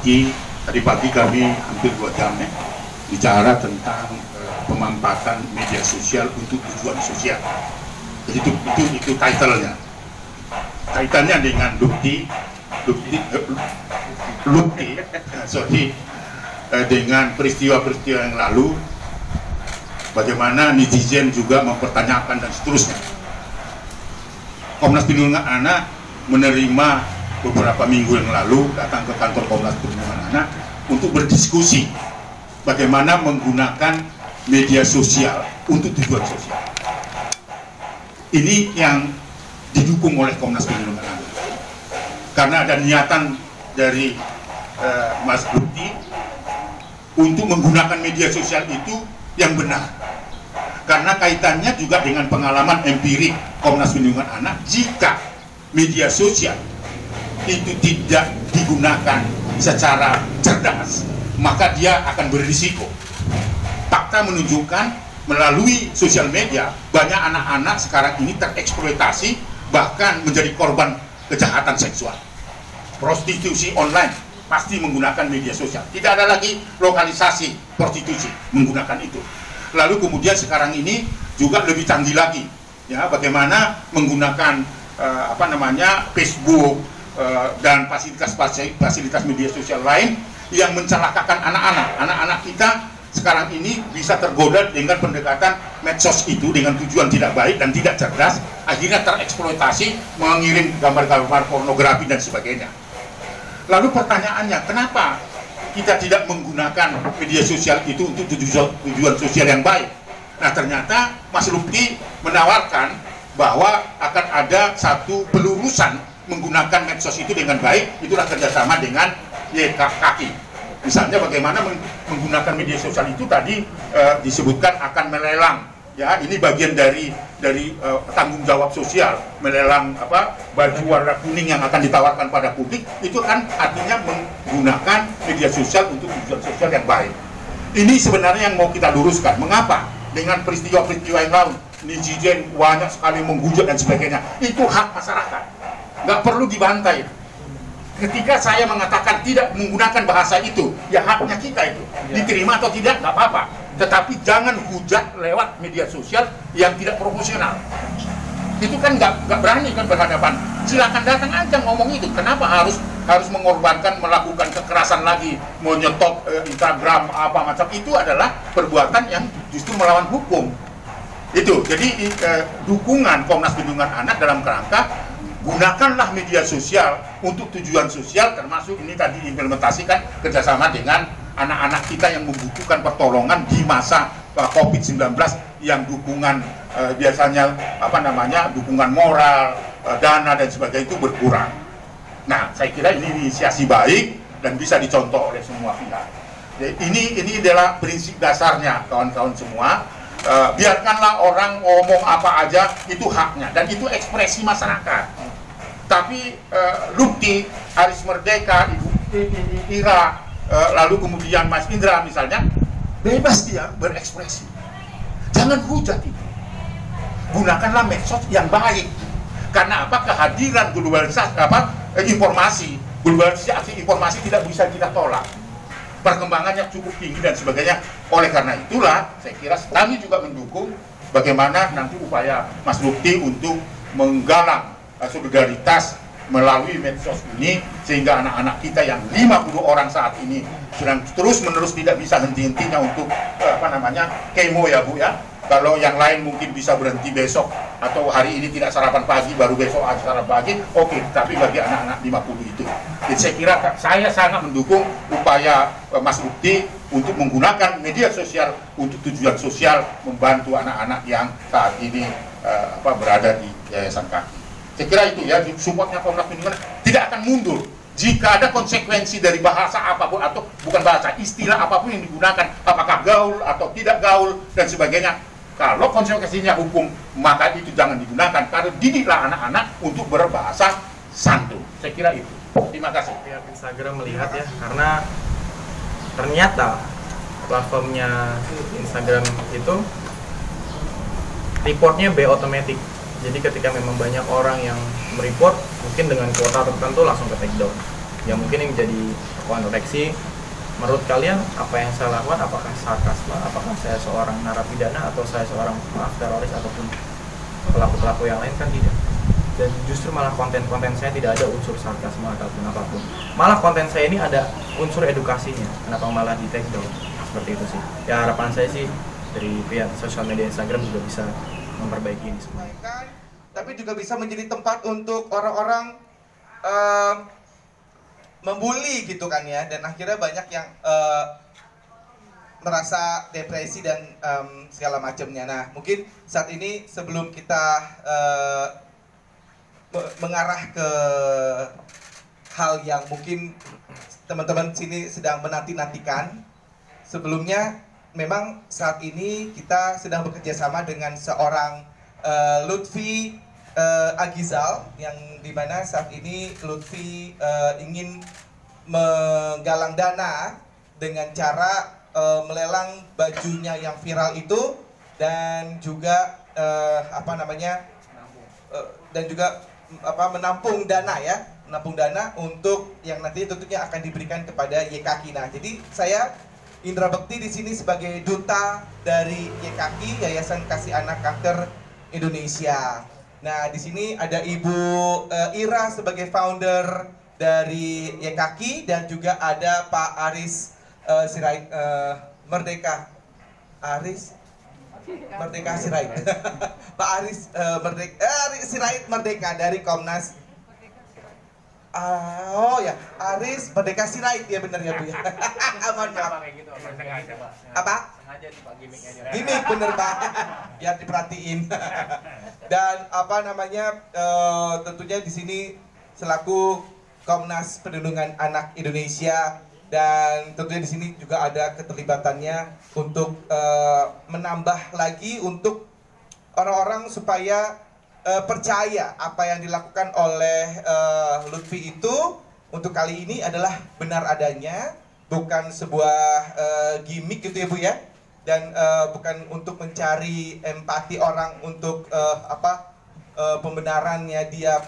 Lupki. Tadi pagi kami hampir 2 jam ya, bicara tentang pemanfaatan media sosial untuk tujuan sosial. Jadi itu title-nya. Kaitannya dengan Lupki, dengan peristiwa-peristiwa yang lalu, bagaimana netizen juga mempertanyakan dan seterusnya. Komnas Perlindungan Anak menerima beberapa minggu yang lalu datang ke kantor Komnas Perlindungan Anak untuk berdiskusi bagaimana menggunakan media sosial untuk tujuan sosial. Ini yang didukung oleh Komnas Perlindungan Anak karena ada niatan dari Mas Lupki untuk menggunakan media sosial itu yang benar, karena kaitannya juga dengan pengalaman empirik Komnas Perlindungan Anak. Jika media sosial itu tidak digunakan secara cerdas, maka dia akan berisiko. Fakta menunjukkan melalui sosial media banyak anak-anak sekarang ini tereksploitasi, bahkan menjadi korban kejahatan seksual. Prostitusi online pasti menggunakan media sosial, tidak ada lagi lokalisasi prostitusi menggunakan itu. Lalu kemudian sekarang ini juga lebih canggih lagi ya, bagaimana menggunakan Facebook dan fasilitas media sosial lain yang mencelakakan anak-anak kita sekarang ini bisa tergoda dengan pendekatan medsos itu dengan tujuan tidak baik dan tidak cerdas, akhirnya tereksploitasi, mengirim gambar-gambar pornografi dan sebagainya. Lalu pertanyaannya, kenapa kita tidak menggunakan media sosial itu untuk tujuan sosial yang baik? Nah, ternyata Mas Lupki menawarkan bahwa akan ada satu pelurusan menggunakan medsos itu dengan baik, itulah kerjasama dengan YKKI. Misalnya bagaimana menggunakan media sosial itu tadi disebutkan akan melelang, ya ini bagian dari tanggung jawab sosial, melelang baju warna kuning yang akan ditawarkan pada publik, itu kan artinya menggunakan media sosial untuk tujuan sosial yang baik. Ini sebenarnya yang mau kita luruskan. Mengapa dengan peristiwa-peristiwa yang lalu netizen banyak sekali menghujat dan sebagainya, itu hak masyarakat, nggak perlu dibantai. Ketika saya mengatakan tidak menggunakan bahasa itu, ya haknya kita itu, diterima atau tidak nggak apa-apa, tetapi jangan hujat lewat media sosial yang tidak profesional. Itu kan nggak berani kan berhadapan. Silakan datang aja ngomong itu. Kenapa harus mengorbankan, melakukan kekerasan lagi, menyetop Instagram apa macam, itu adalah perbuatan yang justru melawan hukum. Itu jadi dukungan Komnas Perlindungan Anak dalam kerangka gunakanlah media sosial untuk tujuan sosial, termasuk ini tadi implementasikan kerjasama dengan anak-anak kita yang membutuhkan pertolongan di masa COVID-19 yang dukungan biasanya dukungan moral, dana dan sebagainya itu berkurang. Nah, saya kira ini inisiasi baik dan bisa dicontoh oleh semua pihak. Jadi ini adalah prinsip dasarnya kawan-kawan semua. Biarkanlah orang ngomong apa aja, itu haknya dan itu ekspresi masyarakat. Tapi Lupki, Aris Merdeka, Ibu Ira, lalu kemudian Mas Indra misalnya, bebas dia berekspresi. Jangan hujat itu. Gunakanlah medsos yang baik. Karena apa? Kehadiran globalisasi globalisasi informasi tidak bisa kita tolak. Perkembangannya cukup tinggi dan sebagainya. Oleh karena itulah saya kira kami juga mendukung bagaimana nanti upaya Mas Lupki untuk menggalang solidaritas melalui medsos ini, sehingga anak-anak kita yang 50 orang saat ini sedang terus-menerus tidak bisa henti-hentinya untuk kemo ya Bu ya. Kalau yang lain mungkin bisa berhenti besok atau hari ini tidak sarapan pagi, baru besok aja sarapan pagi, oke, tapi bagi anak-anak 50 itu. Jadi saya kira saya sangat mendukung upaya Mas Lupki untuk menggunakan media sosial untuk tujuan sosial, membantu anak-anak yang saat ini berada di Yayasan Kaki. Saya kira itu ya, supportnya Komnas Perlindungan tidak akan mundur jika ada konsekuensi dari bahasa apapun, atau bukan bahasa, istilah apapun yang digunakan, apakah gaul atau tidak gaul dan sebagainya. Kalau konsekuensinya hukum, maka itu jangan digunakan, karena didiklah anak-anak untuk berbahasa santun. Saya kira itu. Terima kasih. Pihak Instagram melihat ya, karena ternyata platformnya Instagram itu reportnya by automatic. Jadi ketika memang banyak orang yang mereport, mungkin dengan kuota tertentu langsung ke take down. yang mungkin yang menjadi koreksi. Menurut kalian apa yang saya lakukan, apakah sarkasme, apakah saya seorang narapidana atau saya seorang teroris ataupun pelaku-pelaku yang lain? Kan tidak. Dan justru malah konten-konten saya tidak ada unsur sarkasme ataupun apapun. Malah konten saya ini ada unsur edukasinya. Kenapa malah di take down? Seperti itu sih. Ya harapan saya sih dari pihak sosial media Instagram juga bisa memperbaiki ini semua. Tapi juga bisa menjadi tempat untuk orang-orang membuli gitu kan ya, dan akhirnya banyak yang merasa depresi dan segala macamnya. Nah, mungkin saat ini sebelum kita mengarah ke hal yang mungkin teman-teman sini sedang menanti-nantikan, sebelumnya memang saat ini kita sedang bekerja sama dengan seorang Lutfi Agizal, yang dimana saat ini Lutfi ingin menggalang dana dengan cara melelang bajunya yang viral itu, dan juga menampung dana untuk yang nanti tentunya akan diberikan kepada YKK. Nah, jadi saya Indra Bekti di sini sebagai duta dari YKK, Yayasan Kasih Anak Kanker Indonesia. Nah, di sini ada Ibu Ira sebagai founder dari YKK, dan juga ada Pak Aris Sirait Merdeka Sirait. Pak Aris Sirait Merdeka dari Komnas. Oh ya, Aris Merdeka Sirait, ya benar ya Bu ya. Aman Pak. Apa? Sengaja nih Pak gimmicknya. Gimmick bener Pak. Biar diperhatiin. Dan tentunya di sini selaku Komnas Perlindungan Anak Indonesia, dan tentunya di sini juga ada keterlibatannya untuk menambah lagi untuk orang-orang supaya percaya apa yang dilakukan oleh Lutfi itu untuk kali ini adalah benar adanya, bukan sebuah gimmick gitu ya Bu ya, dan bukan untuk mencari empati orang untuk pembenarannya dia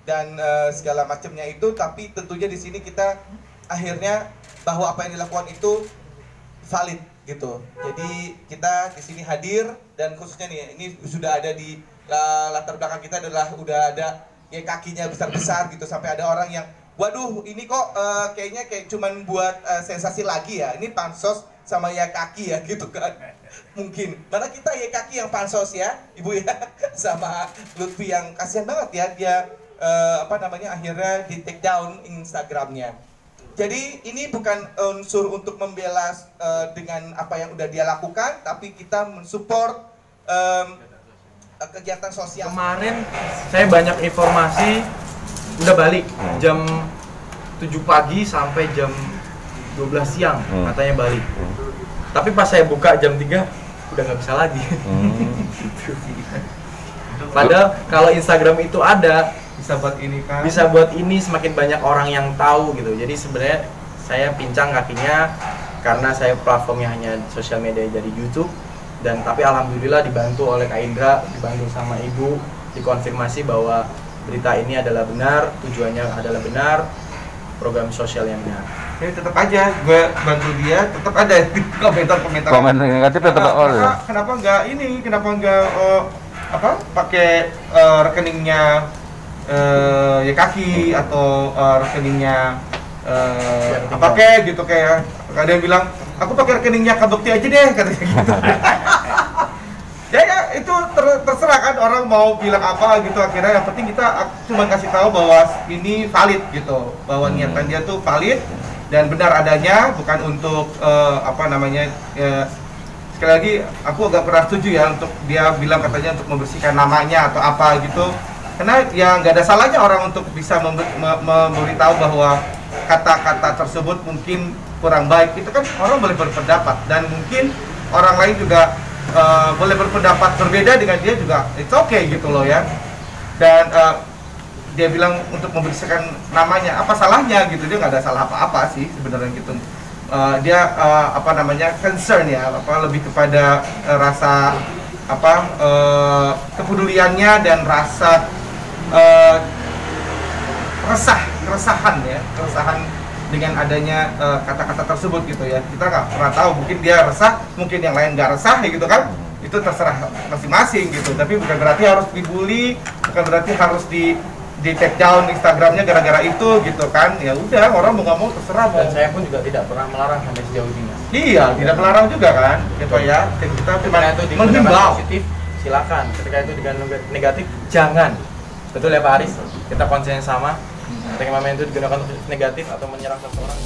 dan segala macamnya itu, tapi tentunya di sini kita akhirnya bahwa apa yang dilakukan itu valid gitu. Jadi kita di sini hadir, dan khususnya nih ini sudah ada di latar belakang kita adalah udah ada kakinya besar-besar gitu, sampai ada orang yang waduh ini kok kayaknya kayak cuman buat sensasi lagi ya, ini pansos sama kaki ya gitu kan. Mungkin mana kita kaki yang pansos ya Ibu ya sama Lutfi yang kasihan banget ya dia akhirnya di take down Instagramnya. Jadi ini bukan unsur untuk membela dengan apa yang udah dia lakukan, tapi kita mensupport kegiatan sosial. Kemarin saya banyak informasi udah balik jam 7 pagi sampai jam 12 siang katanya balik. Tapi pas saya buka jam 3 udah nggak bisa lagi. Padahal kalau Instagram itu ada bisa buat ini semakin banyak orang yang tahu gitu. Jadi sebenarnya saya pincang kakinya karena saya platformnya hanya sosial media jadi YouTube, dan tapi alhamdulillah dibantu oleh Kak Indra, dibantu sama Ibu, dikonfirmasi bahwa berita ini adalah benar, tujuannya adalah benar, program sosial yang benar. Jadi tetap aja gue bantu dia, tetap ada komentar-komentar. Komen negatif tetap ada. Kenapa enggak pakai rekeningnya YKK atau rekeningnya pakai gitu, kayak ada yang bilang aku pakai rekeningnya Kak Bekti aja deh katanya gitu. ya itu terserah kan orang mau bilang apa gitu, akhirnya yang penting kita cuma kasih tahu bahwa ini valid gitu, bahwa niatan dia tuh valid dan benar adanya, bukan untuk sekali lagi aku agak kurang setuju ya untuk dia bilang katanya untuk membersihkan namanya atau apa gitu, karena ya nggak ada salahnya orang untuk bisa memberitahu bahwa kata-kata tersebut mungkin kurang baik. Itu kan orang boleh berpendapat, dan mungkin orang lain juga boleh berpendapat berbeda dengan dia juga, it's okay gitu loh ya. Dan dia bilang untuk membersihkan namanya, apa salahnya gitu, dia nggak ada salah apa-apa sih sebenarnya gitu. Dia concern ya, lebih kepada rasa kepeduliannya dan rasa keresahan dengan adanya kata-kata tersebut gitu ya. Kita nggak pernah tahu, mungkin dia resah, mungkin yang lain nggak resah gitu kan. Itu terserah masing-masing gitu. Tapi bukan berarti harus dibully, bukan berarti harus di take down Instagramnya gara-gara itu gitu kan. Ya udah, orang mau nggak mau terserah mau. Dan saya pun juga tidak pernah melarang sampai sejauh ini. Iya, tidak melarang juga kan, gitu ya. Kita cuma Ketika itu digunakan menghimbau. positif, silakan. Ketika itu dengan negatif, jangan. Betul ya Pak Aris? Kita konsen yang sama. Ketika memang itu digunakan untuk negatif atau menyerang seseorang,